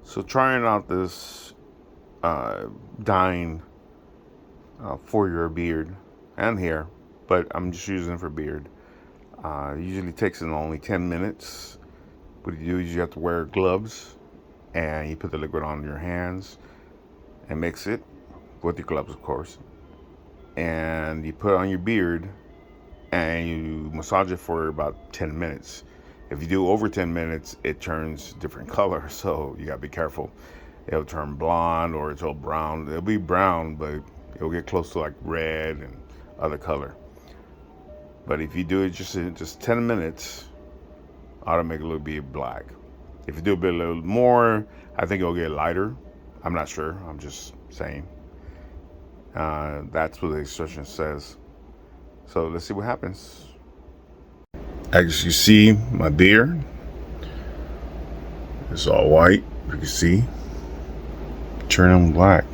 So trying out this dyeing for your beard and hair, but I'm just using it for beard. Usually takes in only 10 minutes. What you do is you have to wear gloves and you put the liquid on your hands and mix it with your gloves, of course. And you put it on your beard and you massage it for about 10 minutes. If you do over 10 minutes, it turns different color, so you gotta be careful. It'll turn blonde or it'll brown. It'll be brown, but it'll get close to like red and other color. But if you do it just 10 minutes, it'll make it look be black. If you do a little more, I think it'll get lighter. I'm not sure. I'm just saying. That's what the instruction says. So let's see what happens. As you see, my beard is all white. You can see, turning black.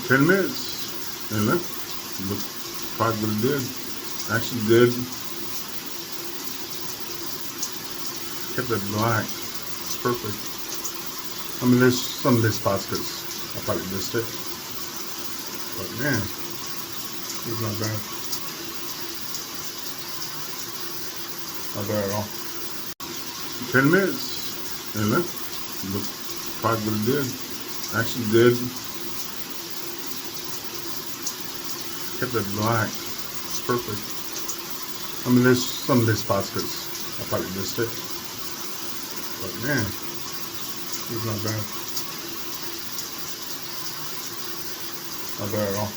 10 minutes, and look probably what it did. Actually did. Kept it black. It's perfect. I mean, there's some missed spots because I probably missed it. But man, it's not bad. Not bad at all. 10 minutes, and look probably what it did. Actually did. Kept it black. It's perfect. I mean, there's some missed spots because I probably missed it. But man, it's not bad. Not bad at all.